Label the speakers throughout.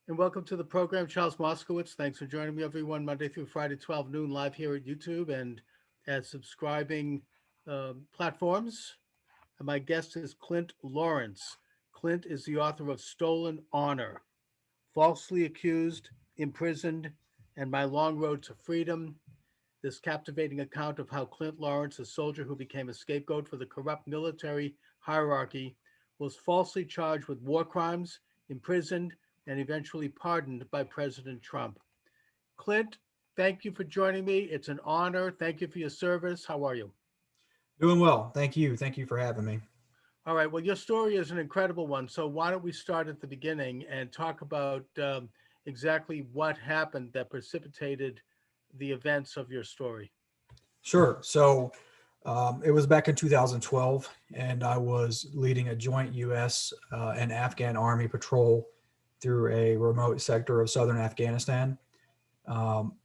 Speaker 1: And welcome to the program, Charles Moscowitz. Thanks for joining me, everyone, Monday through Friday, 12 noon, live here at YouTube and at subscribing platforms. And my guest is Clint Lorance. Clint is the author of Stolen Honor, Falsely Accused, Imprisoned, and My Long Road to Freedom. This captivating account of how Clint Lorance, a soldier who became a scapegoat for the corrupt military hierarchy, was falsely charged with war crimes, imprisoned, and eventually pardoned by President Trump. Clint, thank you for joining me. It's an honor. Thank you for your service. How are you?
Speaker 2: Doing well. Thank you. Thank you for having me.
Speaker 1: All right. Well, your story is an incredible one. So why don't we start at the beginning and talk about exactly what happened that precipitated the events of your story?
Speaker 2: Sure. It was back in 2012, and I was leading a joint U.S. And Afghan Army patrol through a remote sector of southern Afghanistan.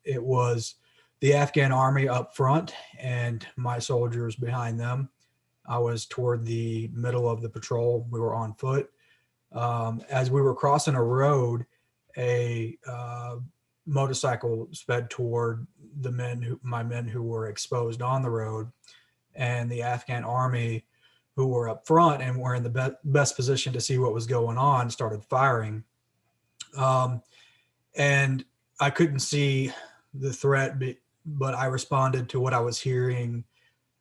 Speaker 2: It was the Afghan Army up front and my soldiers behind them. I was toward the middle of the patrol. We were on foot. As we were crossing a road, a motorcycle sped toward my men who were exposed on the road, and the Afghan army, who were up front and were in the best position to see what was going on, started firing. Um, and I couldn't see the threat, but I responded to what I was hearing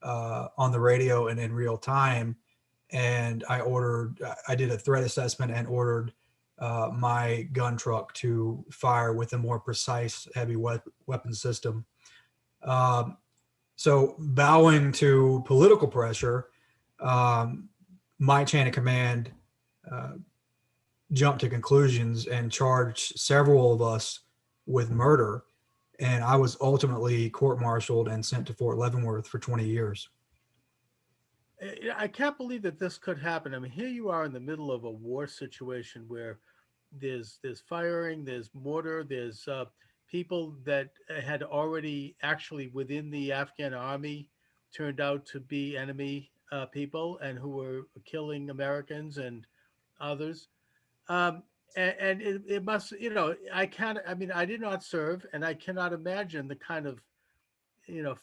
Speaker 2: on the radio and in real time. And I did a threat assessment and ordered my gun truck to fire with a more precise heavy weapon system. Um, so, bowing to political pressure, um, my chain of command uh, jumped to conclusions and charged several of us with murder. And I was ultimately court-martialed and sent to Fort Leavenworth for 20 years.
Speaker 1: I can't believe that this could happen. I mean, here you are in the middle of a war situation where there's firing, there's mortar, there's people that had already actually within the Afghan army turned out to be enemy people and who were killing Americans and others. Um, and it must, I can't. I mean, I did not serve, and I cannot imagine the kind of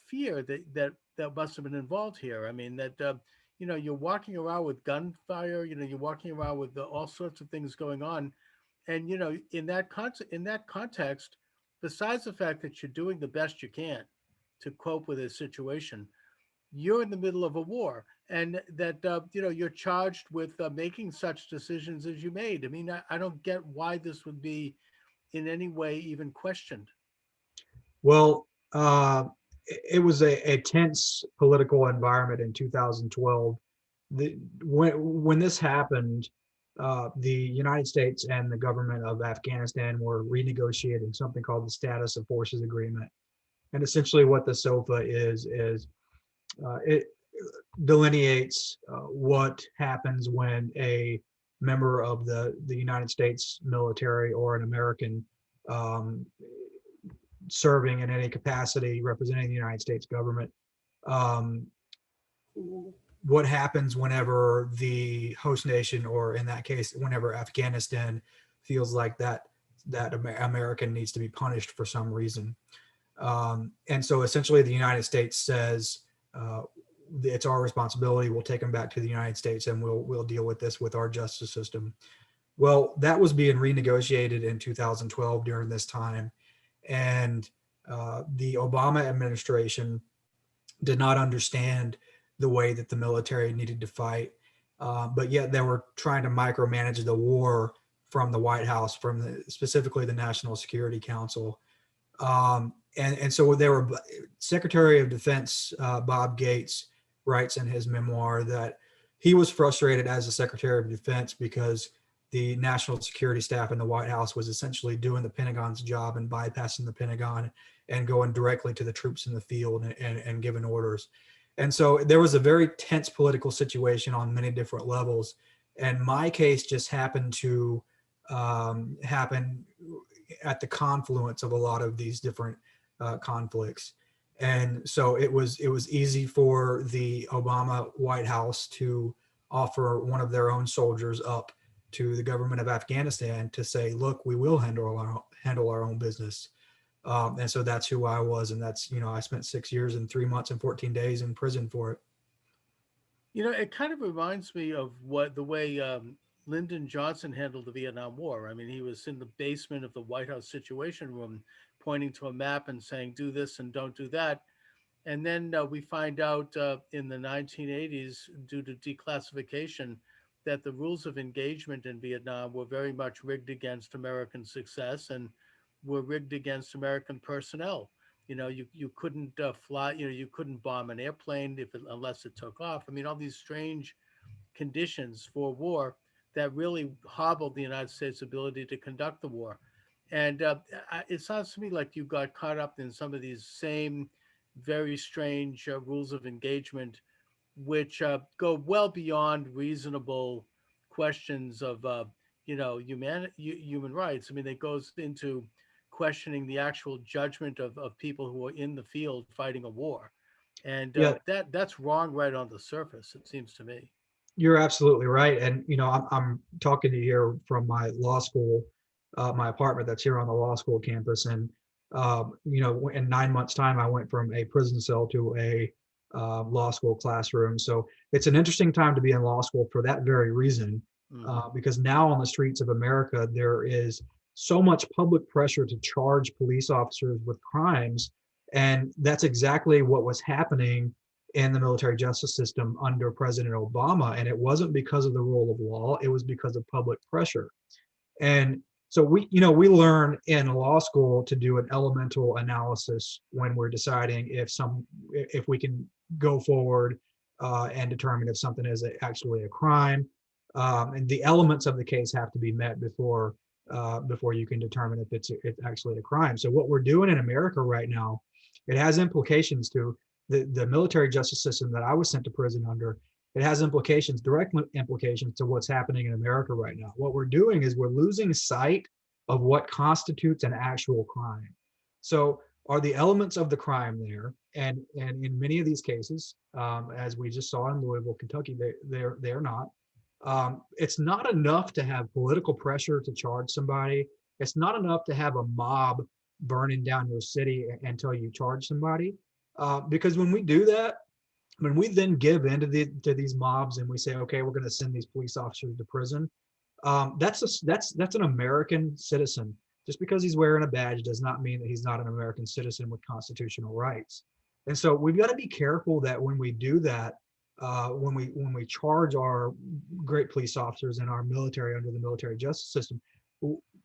Speaker 1: fear that must have been involved here. I mean that you're walking around with gunfire, you're walking around with all sorts of things going on, and in that context, besides the fact that you're doing the best you can to cope with this situation, you're in the middle of a war, and that you're charged with making such decisions as you made. I mean, I don't get why this would be in any way even questioned.
Speaker 2: Well, it was a tense political environment in 2012. When this happened, the United States and the government of Afghanistan were renegotiating something called the Status of Forces Agreement. And essentially, what the SOFA is it delineates what happens when a member of the United States military or an American um, serving in any capacity representing the United States government. Um, what happens whenever the host nation, or in that case, whenever Afghanistan feels like that American needs to be punished for some reason. And so essentially the United States says, uh, it's our responsibility. We'll take them back to the United States and we'll deal with this with our justice system. Well, that was being renegotiated in 2012 during this time. And the Obama administration did not understand the way that the military needed to fight. But yet they were trying to micromanage the war from the White House, specifically the National Security Council. And so they were, Secretary of Defense Bob Gates writes in his memoir that he was frustrated as a Secretary of Defense because the national security staff in the White House was essentially doing the Pentagon's job and bypassing the Pentagon and going directly to the troops in the field and giving orders. And so there was a very tense political situation on many different levels. And my case just happened to happen at the confluence of a lot of these different conflicts. And so it was easy for the Obama White House to offer one of their own soldiers up to the government of Afghanistan to say, look, we will handle our own business. And so that's who I was, and that's, I spent 6 years and 3 months and 14 days in prison for it.
Speaker 1: It kind of reminds me of what the way Lyndon Johnson handled the Vietnam War. I mean, he was in the basement of the White House Situation Room, pointing to a map and saying, "Do this and don't do that." And then we find out in the 1980s, due to declassification, that the rules of engagement in Vietnam were very much rigged against American success and were rigged against American personnel. You couldn't fly, you couldn't bomb an airplane unless it took off. I mean, all these strange conditions for war that really hobbled the United States' ability to conduct the war. And it sounds to me like you got caught up in some of these same very strange rules of engagement, which go well beyond reasonable questions of, human rights. I mean, it goes into questioning the actual judgment of people who are in the field fighting a war, and
Speaker 2: Yeah,
Speaker 1: that's wrong right on the surface. It seems to me.
Speaker 2: you're absolutely right. And, I'm talking to you here from my law school, my apartment that's here on the law school campus. And, in 9 months' time, I went from a prison cell to a law school classroom. So it's an interesting time to be in law school for that very reason,
Speaker 1: Hmm.
Speaker 2: because now on the streets of America, there is so much public pressure to charge police officers with crimes. And that's exactly what was happening in the military justice system under President Obama. And it wasn't because of the rule of law, it was because of public pressure. And so we learn in law school to do an elemental analysis when we're deciding if we can go forward and determine if something is actually a crime. And the elements of the case have to be met before you can determine if it's actually a crime. So what we're doing in America right now, it has implications to the military justice system that I was sent to prison under. It has direct implications to what's happening in America right now. What we're doing is we're losing sight of what constitutes an actual crime. So are the elements of the crime there? And in many of these cases, as we just saw in Louisville, Kentucky, they're not. It's not enough to have political pressure to charge somebody. It's not enough to have a mob burning down your city until you charge somebody. Because when we do that, when we then give in to these mobs and we say, okay, we're going to send these police officers to prison, that's an American citizen. Just because he's wearing a badge does not mean that he's not an American citizen with constitutional rights. And so we've got to be careful that when we do that, when we charge our great police officers and our military under the military justice system,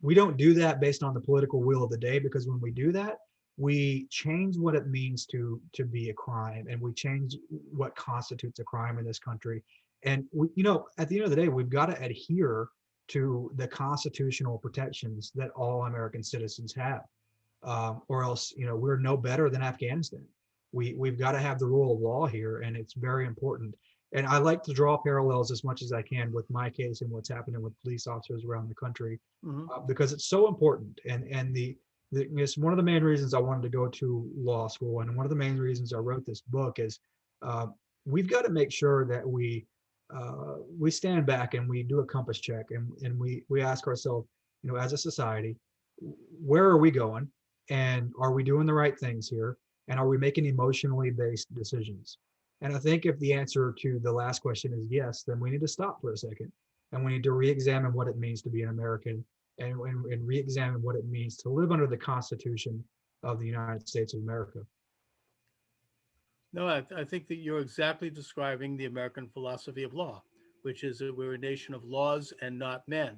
Speaker 2: we don't do that based on the political will of the day, because when we do that, we change what it means to be a crime, and we change what constitutes a crime in this country. And at the end of the day, we've got to adhere to the constitutional protections that all American citizens have, or else we're no better than Afghanistan. We've got to have the rule of law here, and it's very important. And I like to draw parallels as much as I can with my case and what's happening with police officers around the country,
Speaker 1: Hmm.
Speaker 2: because it's so important. And it's one of the main reasons I wanted to go to law school, and one of the main reasons I wrote this book is uh, we've got to make sure that we stand back and we do a compass check, and we ask ourselves, as a society, where are we going, and are we doing the right things here, and are we making emotionally based decisions? And I think if the answer to the last question is yes, then we need to stop for a second, and we need to re-examine what it means to be an American, and re-examine what it means to live under the Constitution of the United States of America.
Speaker 1: No, I think that you're exactly describing the American philosophy of law, which is that we're a nation of laws and not men.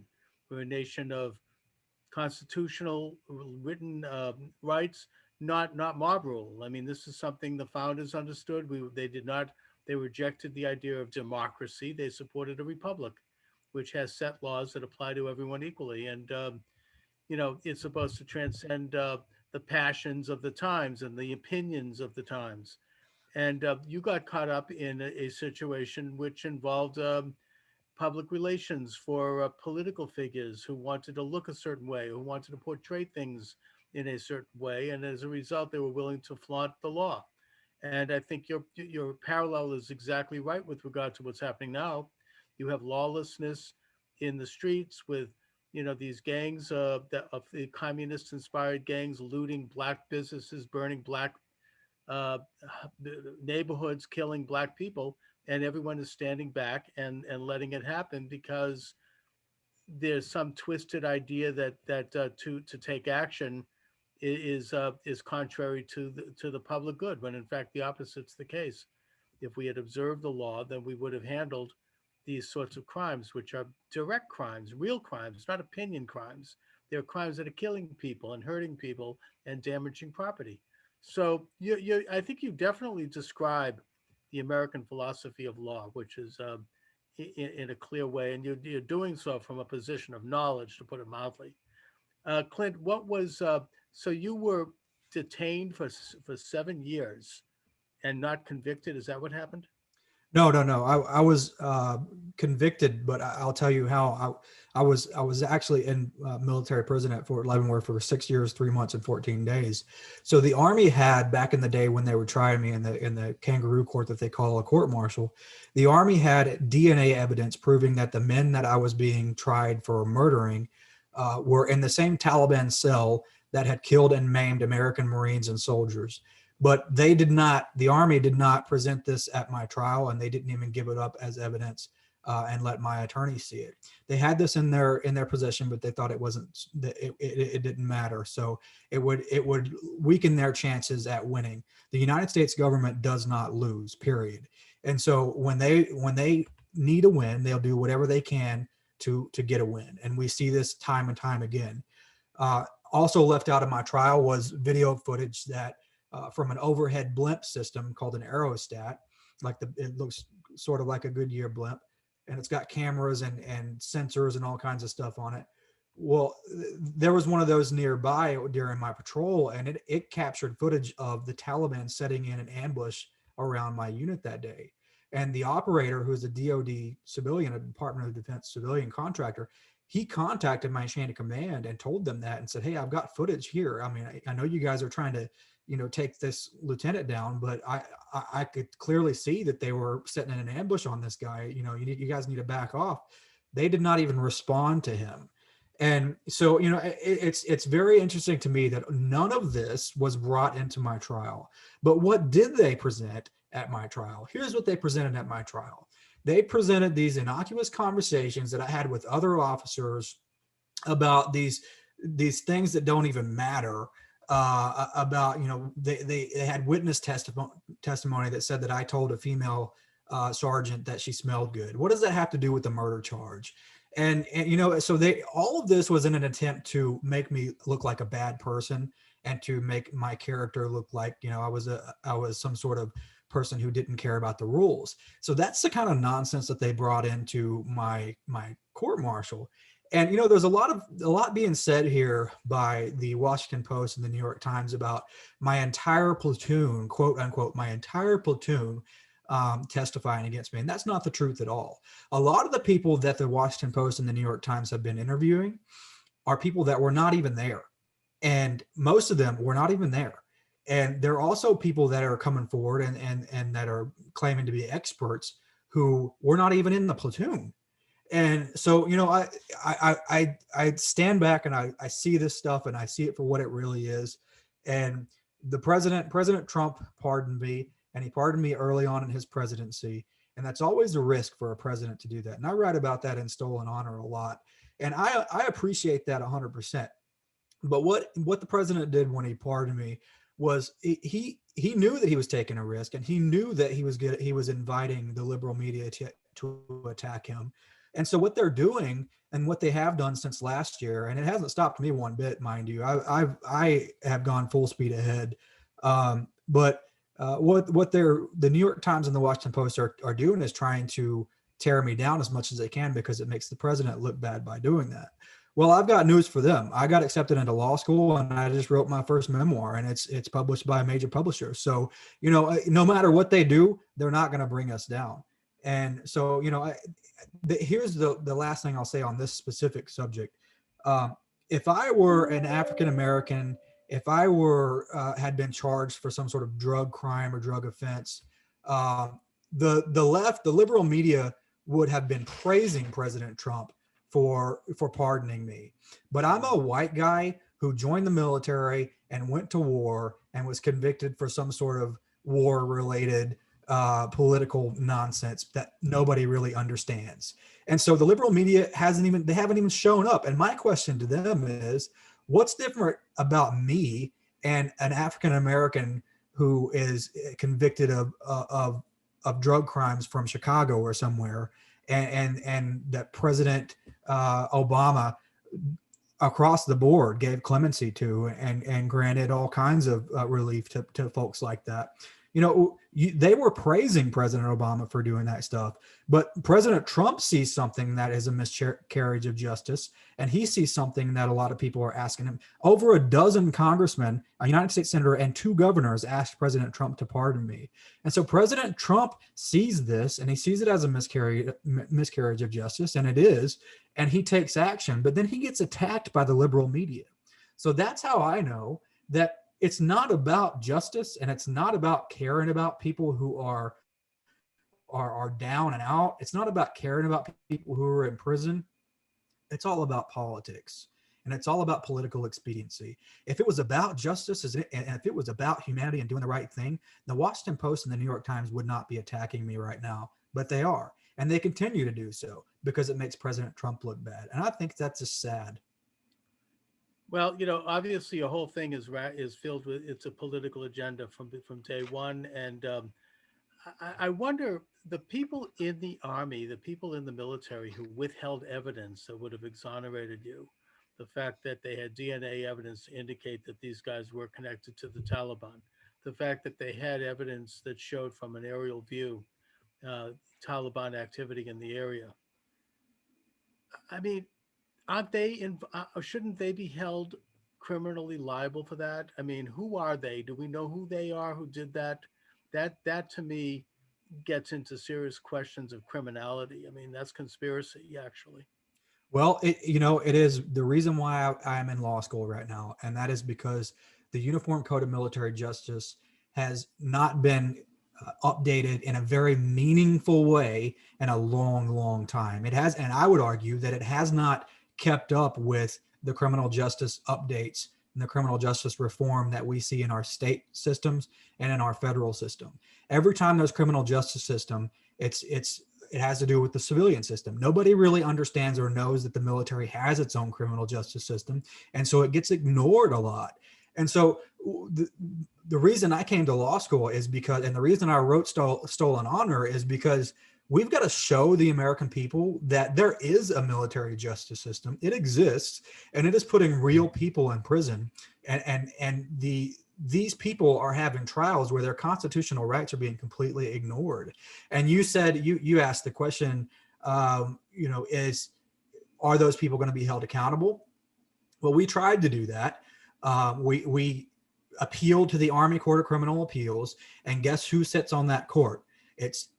Speaker 1: We're a nation of constitutional written rights, not mob rule. I mean, this is something the founders understood. They did not. They rejected the idea of democracy. They supported a republic, which has set laws that apply to everyone equally. And it's supposed to transcend the passions of the times and the opinions of the times. And you got caught up in a situation which involved public relations for political figures who wanted to look a certain way, who wanted to portray things in a certain way, and as a result, they were willing to flaunt the law. And I think your parallel is exactly right with regard to what's happening now. You have lawlessness in the streets with, these gangs of the communist inspired gangs looting black businesses, burning black uh, neighborhoods, killing black people, and everyone is standing back and letting it happen because there's some twisted idea that to take action is contrary to the public good, when in fact the opposite's the case. If we had observed the law, then we would have handled these sorts of crimes, which are direct crimes, real crimes, not opinion crimes. They're crimes that are killing people and hurting people and damaging property. So I think you definitely describe the American philosophy of law, which is in a clear way, and you're doing so from a position of knowledge, to put it mildly. Clint, what was so you were detained for 7 years and not convicted? Is that what happened?
Speaker 2: No, no, no. I was convicted, but I'll tell you how. I was actually in military prison at Fort Leavenworth for 6 years, 3 months, and 14 days. So the Army had, back in the day when they were trying me in the kangaroo court that they call a court martial, the Army had DNA evidence proving that the men that I was being tried for murdering were in the same Taliban cell that had killed and maimed American Marines and soldiers. But they did not, the Army did not present this at my trial, and they didn't even give it up as evidence and let my attorney see it. They had this in their possession, but they thought it wasn't, it didn't matter. So it would weaken their chances at winning. The United States government does not lose, period. And so when they need a win, they'll do whatever they can to get a win. And we see this time and time again. Also left out of my trial was video footage that from an overhead blimp system called an aerostat. It looks sort of like a Goodyear blimp, and it's got cameras and sensors and all kinds of stuff on it. Well, there was one of those nearby during my patrol, and it captured footage of the Taliban setting in an ambush around my unit that day. And the operator, who's a DoD civilian, a Department of Defense civilian contractor, he contacted my chain of command and told them that and said, "Hey, I've got footage here. I mean, I know you guys are trying to, take this lieutenant down, but I could clearly see that they were setting in an ambush on this guy. You guys need to back off." They did not even respond to him. And so, it's very interesting to me that none of this was brought into my trial. But what did they present at my trial? Here's what they presented at my trial. They presented these innocuous conversations that I had with other officers about these things that don't even matter. About they had witness testimony that said that I told a female sergeant that she smelled good. What does that have to do with the murder charge? And so they, all of this was in an attempt to make me look like a bad person and to make my character look like I was some sort of person who didn't care about the rules. So that's the kind of nonsense that they brought into my court martial. And there's a lot being said here by the Washington Post and the New York Times about my entire platoon, quote unquote, my entire platoon testifying against me. And that's not the truth at all. A lot of the people that the Washington Post and the New York Times have been interviewing are people that were not even there. And most of them were not even there. And there are also people that are coming forward and that are claiming to be experts who were not even in the platoon. And so, I stand back and I see this stuff and I see it for what it really is. And President Trump pardoned me, and he pardoned me early on in his presidency. And that's always a risk for a president to do that. And I write about that in Stolen Honor a lot. And I appreciate that 100%. But what the president did when he pardoned me was he knew that he was taking a risk, and he knew that he was inviting the liberal media to attack him. And so what they're doing and what they have done since last year, and it hasn't stopped me one bit, mind you, I have gone full speed ahead. But what the New York Times and the Washington Post are doing is trying to tear me down as much as they can, because it makes the president look bad by doing that. Well, I've got news for them. I got accepted into law school, and I just wrote my first memoir, and it's published by a major publisher. So, no matter what they do, they're not going to bring us down. And so, here's the last thing I'll say on this specific subject. If I were an African American, if I were had been charged for some sort of drug crime or drug offense, the left, the liberal media would have been praising President Trump for pardoning me. But I'm a white guy who joined the military and went to war and was convicted for some sort of war related political nonsense that nobody really understands. And so the liberal media they haven't even shown up. And my question to them is, what's different about me and an African American who is convicted of drug crimes from Chicago or somewhere, and that President Obama across the board gave clemency to and granted all kinds of relief to folks like that. They were praising President Obama for doing that stuff, but President Trump sees something that is a miscarriage of justice, and he sees something that a lot of people are asking him. Over a dozen congressmen, a United States senator, and two governors asked President Trump to pardon me. And so President Trump sees this, and he sees it as a miscarriage of justice, and it is, and he takes action, but then he gets attacked by the liberal media. So that's how I know that it's not about justice, and it's not about caring about people who are down and out. It's not about caring about people who are in prison. It's all about politics, and it's all about political expediency. If it was about justice and if it was about humanity and doing the right thing, the Washington Post and the New York Times would not be attacking me right now, but they are, and they continue to do so because it makes President Trump look bad. And I think that's just sad.
Speaker 1: Well, obviously, your whole thing is filled with it's a political agenda from day one, and I wonder the people in the army, the people in the military who withheld evidence that would have exonerated you, the fact that they had DNA evidence to indicate that these guys were connected to the Taliban, the fact that they had evidence that showed from an aerial view uh, Taliban activity in the area. I mean, aren't they in? Shouldn't they be held criminally liable for that? I mean, who are they? Do we know who they are? Who did that? That to me gets into serious questions of criminality. I mean, that's conspiracy, actually.
Speaker 2: Well, it is the reason why I am in law school right now, and that is because the Uniform Code of Military Justice has not been updated in a very meaningful way in a long, long time. It has, and I would argue that it has not kept up with the criminal justice updates and the criminal justice reform that we see in our state systems and in our federal system. Every time there's criminal justice system, it has to do with the civilian system. Nobody really understands or knows that the military has its own criminal justice system, and so it gets ignored a lot. And so the reason I came to law school is because, and the reason I wrote Stolen Honor is because we've got to show the American people that there is a military justice system. It exists, and it is putting real people in prison. These people are having trials where their constitutional rights are being completely ignored. And you asked the question, are those people going to be held accountable? Well, we tried to do that. We appealed to the Army Court of Criminal Appeals, and guess who sits on that court? It's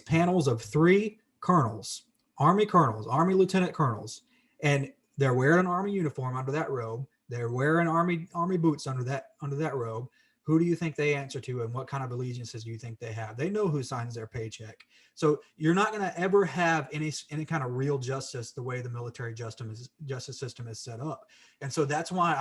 Speaker 2: panels of three colonels, Army lieutenant colonels, and they're wearing an Army uniform under that robe. They're wearing Army boots under that robe. Who do you think they answer to, and what kind of allegiances do you think they have? They know who signs their paycheck. So you're not going to ever have any kind of real justice the way the military justice system is set up. And so that's why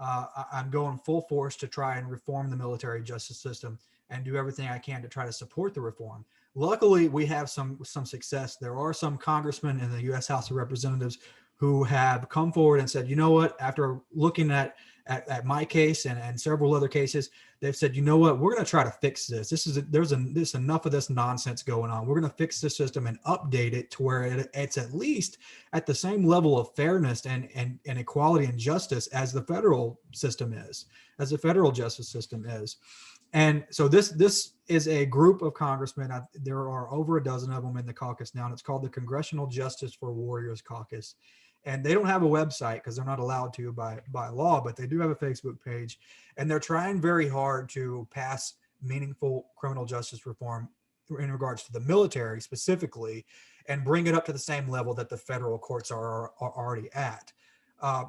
Speaker 2: I'm going full force to try and reform the military justice system and do everything I can to try to support the reform. Luckily, we have some success. There are some congressmen in the U.S. House of Representatives who have come forward and said, you know what, after looking at my case and several other cases, they've said, you know what, we're going to try to fix this. There's enough of this nonsense going on. We're going to fix the system and update it to where it's at least at the same level of fairness and equality and justice as the federal system is, as the federal justice system is. And so this is a group of congressmen. There are over a dozen of them in the caucus now, and it's called the Congressional Justice for Warriors Caucus. And they don't have a website because they're not allowed to by law, but they do have a Facebook page, and they're trying very hard to pass meaningful criminal justice reform in regards to the military specifically, and bring it up to the same level that the federal courts are already at.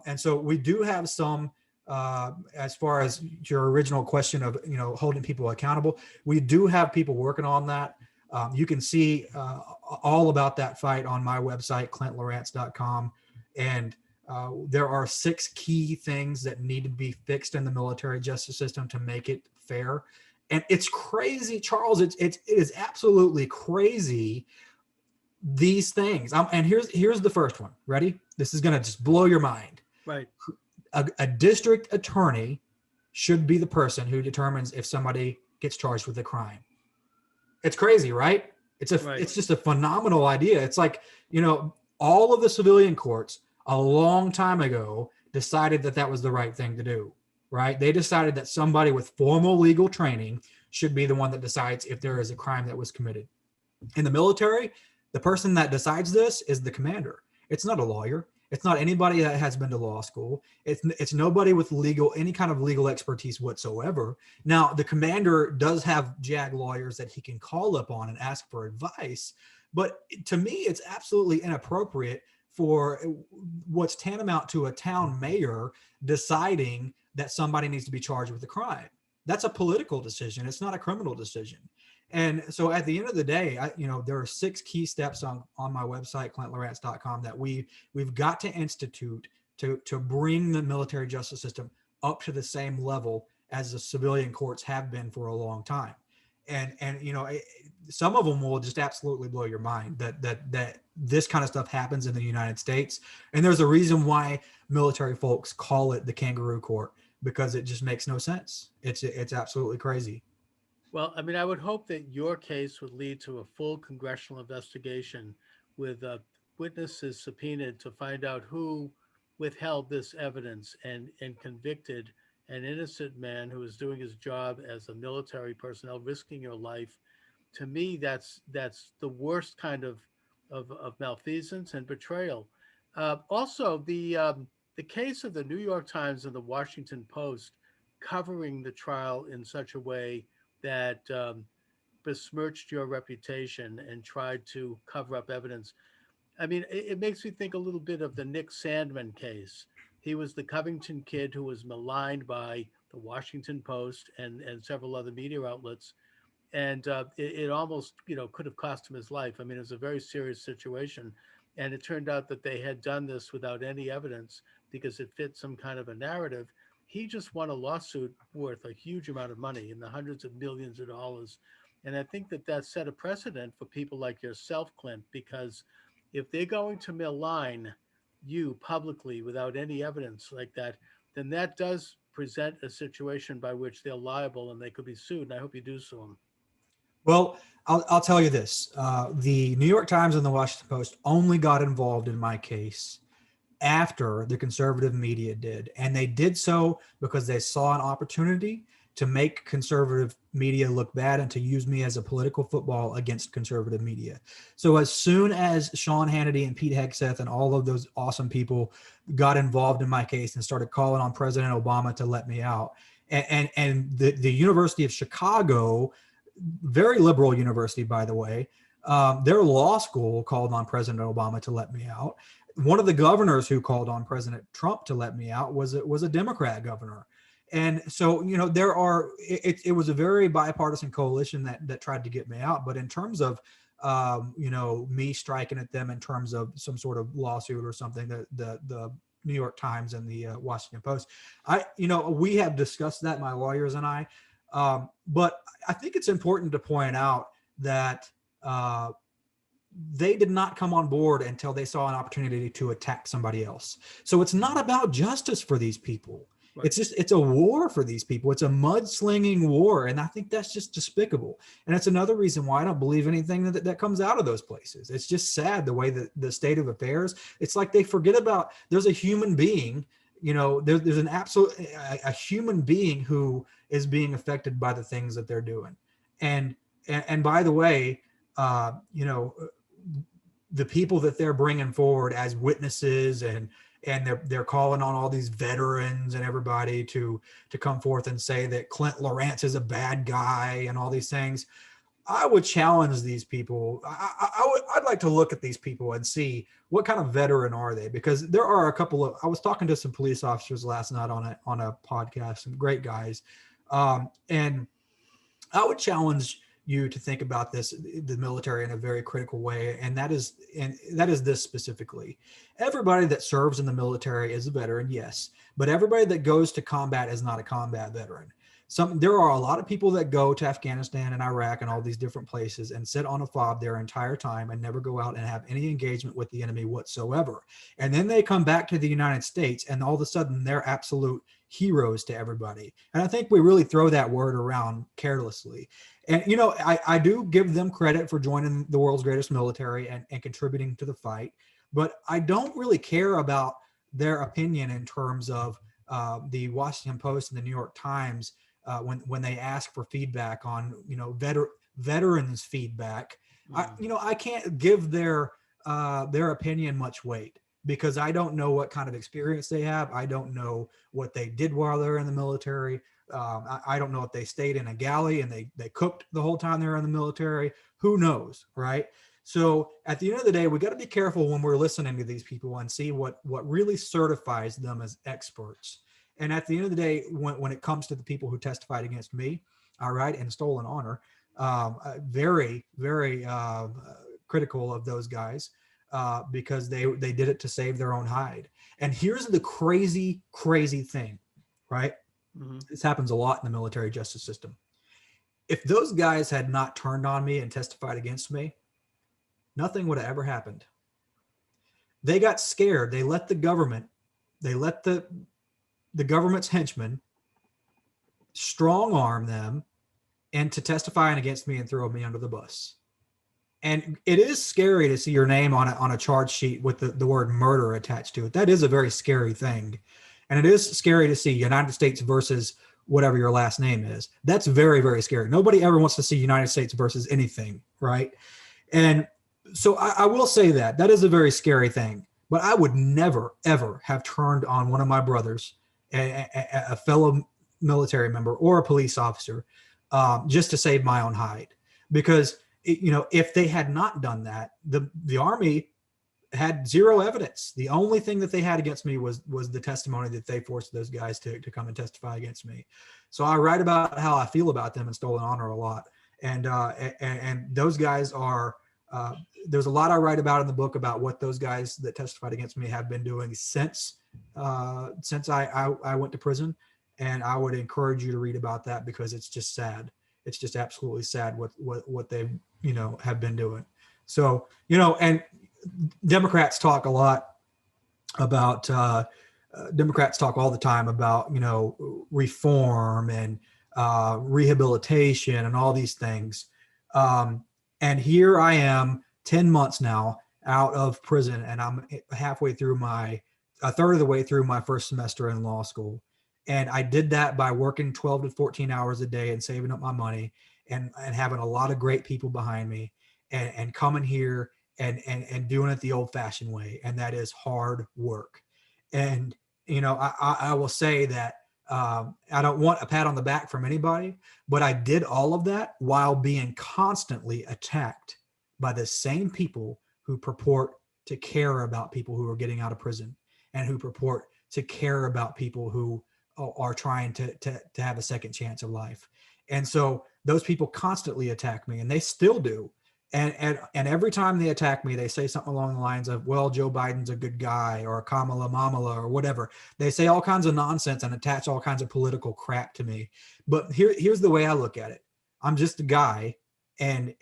Speaker 2: And so we do have some, as far as your original question of holding people accountable, we do have people working on that. You can see all about that fight on my website, ClintLorance.com. And there are 6 key things that need to be fixed in the military justice system to make it fair. And it's crazy, Charles. It is absolutely crazy, these things. And here's the first one. Ready? This is going to just blow your mind.
Speaker 1: Right.
Speaker 2: A district attorney should be the person who determines if somebody gets charged with a crime. It's crazy, right?
Speaker 1: Right.
Speaker 2: It's just a phenomenal idea. It's like, all of the civilian courts a long time ago decided that that was the right thing to do, right? They decided that somebody with formal legal training should be the one that decides if there is a crime that was committed. In the military, the person that decides this is the commander. It's not a lawyer. It's not anybody that has been to law school. It's nobody with any kind of legal expertise whatsoever. Now, the commander does have JAG lawyers that he can call upon and ask for advice. But to me, it's absolutely inappropriate for what's tantamount to a town mayor deciding that somebody needs to be charged with a crime. That's a political decision. It's not a criminal decision. And so at the end of the day, there are 6 key steps on my website, ClintLorance.com, that we've got to institute to bring the military justice system up to the same level as the civilian courts have been for a long time. And some of them will just absolutely blow your mind that this kind of stuff happens in the United States. And there's a reason why military folks call it the kangaroo court, because it just makes no sense. It's absolutely crazy.
Speaker 1: Well, I mean, I would hope that your case would lead to a full congressional investigation with witnesses subpoenaed to find out who withheld this evidence and convicted an innocent man who was doing his job as a military personnel, risking your life. To me, that's the worst kind of malfeasance and betrayal. Also, the case of the New York Times and the Washington Post covering the trial in such a way that besmirched your reputation and tried to cover up evidence. I mean, it makes me think a little bit of the Nick Sandman case. He was the Covington kid who was maligned by the Washington Post and several other media outlets, and it almost could have cost him his life. I mean, it was a very serious situation, and it turned out that they had done this without any evidence because it fit some kind of a narrative. He just won a lawsuit worth a huge amount of money in the hundreds of millions of dollars, and I think that that set a precedent for people like yourself, Clint, because if they're going to malign you publicly without any evidence like that, then that does present a situation by which they're liable and they could be sued. And I hope you do sue them.
Speaker 2: Well, I'll tell you this. The New York Times and the Washington Post only got involved in my case after the conservative media did. And they did so because they saw an opportunity to make conservative media look bad and to use me as a political football against conservative media. So as soon as Sean Hannity and Pete Hegseth and all of those awesome people got involved in my case and started calling on President Obama to let me out, and the University of Chicago, very liberal university, by the way, their law school called on President Obama to let me out. One of the governors who called on President Trump to let me out was a Democrat governor. And so, it was a very bipartisan coalition that tried to get me out. But in terms of, me striking at them in terms of some sort of lawsuit or something, the New York Times and the Washington Post, we have discussed that, my lawyers and I. But I think it's important to point out that they did not come on board until they saw an opportunity to attack somebody else. So it's not about justice for these people.
Speaker 1: Right.
Speaker 2: It's a war for these people. It's a mudslinging war. And I think that's just despicable. And it's another reason why I don't believe anything that comes out of those places. It's just sad the way that the state of affairs, it's like they forget about there's a human being, there's an absolute, a human being who is being affected by the things that they're doing. And by the way, the people that they're bringing forward as witnesses and they're calling on all these veterans and everybody to come forth and say that Clint Lorance is a bad guy and all these things. I would challenge these people. I'd like to look at these people and see what kind of veteran are they, because there are a couple of, I was talking to some police officers last night on a podcast, some great guys. And I would challenge you to think about the military in a very critical way, and that is this specifically. Everybody that serves in the military is a veteran, yes, but everybody that goes to combat is not a combat veteran. There are a lot of people that go to Afghanistan and Iraq and all these different places and sit on a fob their entire time and never go out and have any engagement with the enemy whatsoever. And then they come back to the United States and all of a sudden they're absolute heroes to everybody. And I think we really throw that word around carelessly. And, I do give them credit for joining the world's greatest military and contributing to the fight. But I don't really care about their opinion in terms of the Washington Post and the New York Times when they ask for feedback on, veterans feedback.
Speaker 1: Mm.
Speaker 2: I can't give their opinion much weight because I don't know what kind of experience they have. I don't know what they did while they're in the military. I don't know if they stayed in a galley and they cooked the whole time they were in the military. Who knows, right? So at the end of the day, we got to be careful when we're listening to these people and see what really certifies them as experts. And at the end of the day, when it comes to the people who testified against me, all right, and stolen honor, very, very critical of those guys because they did it to save their own hide. And here's the crazy, crazy thing, right?
Speaker 1: Hmm.
Speaker 2: This happens a lot in the military justice system. If those guys had not turned on me and testified against me, nothing would have ever happened. They got scared. They let the government's henchmen strong arm them into testifying against me and throw me under the bus. And it is scary to see your name on a charge sheet with the word murder attached to it. That is a very scary thing. And it is scary to see United States versus whatever your last name is. That's very, very scary. Nobody ever wants to see United States versus anything, right? And so I will say that is a very scary thing. But I would never, ever have turned on one of my brothers, a fellow military member or a police officer, just to save my own hide. Because if they had not done that, the Army had zero evidence. The only thing that they had against me was the testimony that they forced those guys to come and testify against me. So I write about how I feel about them in Stolen Honor a lot, and those guys are. There's a lot I write about in the book about what those guys that testified against me have been doing since I went to prison, and I would encourage you to read about that because it's just sad. It's just absolutely sad what they have been doing. So and Democrats talk a lot about Democrats talk all the time about reform and rehabilitation and all these things. Um, and here I am, 10 months now out of prison, and I'm halfway through a third of the way through my first semester in law school. And I did that by working 12 to 14 hours a day and saving up my money and having a lot of great people behind me and coming here and doing it the old fashioned way. And that is hard work. And, I will say that I don't want a pat on the back from anybody, but I did all of that while being constantly attacked by the same people who purport to care about people who are getting out of prison and who purport to care about people who are trying to have a second chance of life. And so those people constantly attack me, and they still do. And every time they attack me, they say something along the lines of, well, Joe Biden's a good guy, or Kamala Mamala, or whatever. They say all kinds of nonsense and attach all kinds of political crap to me. But here's the way I look at it. I'm just a guy, and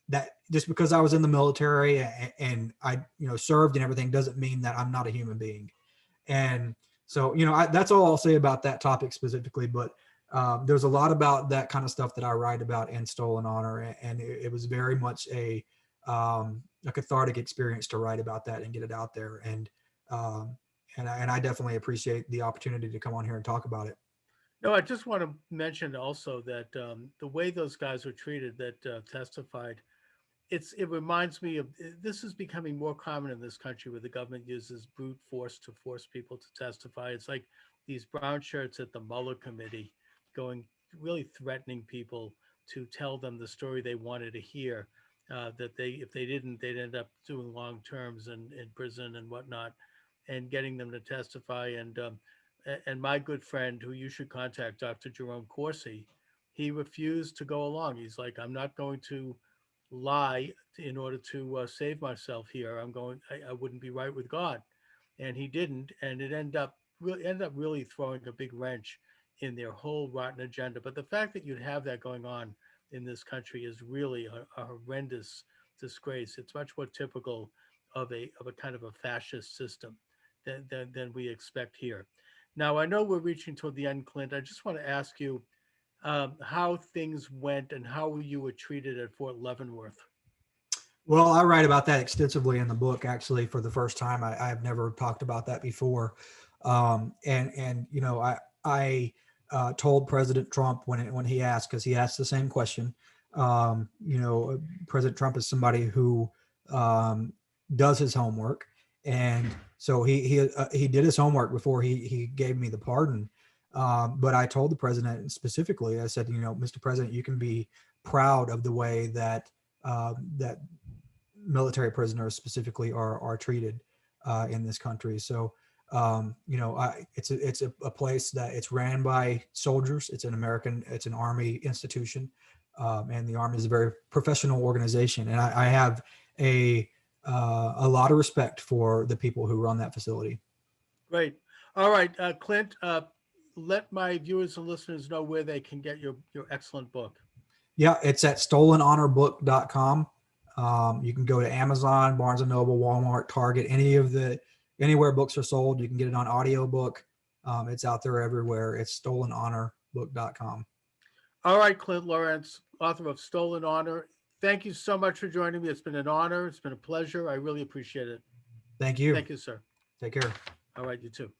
Speaker 2: that just because I was in the military and I served and everything doesn't mean that I'm not a human being. And so that's all I'll say about that topic specifically. But there's a lot about that kind of stuff that I write about in Stolen Honor, and it was very much a cathartic experience to write about that and get it out there. Um, and I definitely appreciate the opportunity to come on here and talk about it.
Speaker 1: No, I just want to mention also that the way those guys were treated that testified, it reminds me of this is becoming more common in this country where the government uses brute force to force people to testify. It's like these brown shirts at the Mueller committee going really threatening people to tell them the story they wanted to hear. That they, if they didn't, they'd end up doing long terms in prison and whatnot, and getting them to testify. And my good friend, who you should contact, Dr. Jerome Corsi, he refused to go along. He's like, I'm not going to lie in order to save myself here. I wouldn't be right with God. And he didn't. And it ended up really throwing a big wrench in their whole rotten agenda. But the fact that you'd have that going on in this country is really a horrendous disgrace. It's much more typical of a kind of a fascist system than we expect here. Now, I know we're reaching toward the end, Clint. I just want to ask you how things went and how you were treated at Fort Leavenworth.
Speaker 2: Well, I write about that extensively in the book. Actually, for the first time, I've never talked about that before. And I told President Trump when he asked, because he asked the same question. President Trump is somebody who um, does his homework, and so he did his homework before he gave me the pardon. But I told the president specifically, I said, Mr. President, you can be proud of the way that military prisoners specifically are treated in this country. So, it's a place that it's ran by soldiers. It's an Army institution, and the Army is a very professional organization. And I have a lot of respect for the people who run that facility.
Speaker 1: Great. All right, Clint. Let my viewers and listeners know where they can get your excellent book.
Speaker 2: Yeah, it's at stolenhonorbook.com. You can go to Amazon, Barnes and Noble, Walmart, Target, anywhere books are sold. You can get it on audiobook. It's out there everywhere. It's stolenhonorbook.com.
Speaker 1: All right, Clint Lorance, author of Stolen Honor. Thank you so much for joining me. It's been an honor. It's been a pleasure. I really appreciate it.
Speaker 2: Thank you.
Speaker 1: Thank you, sir.
Speaker 2: Take care.
Speaker 1: All right, you too.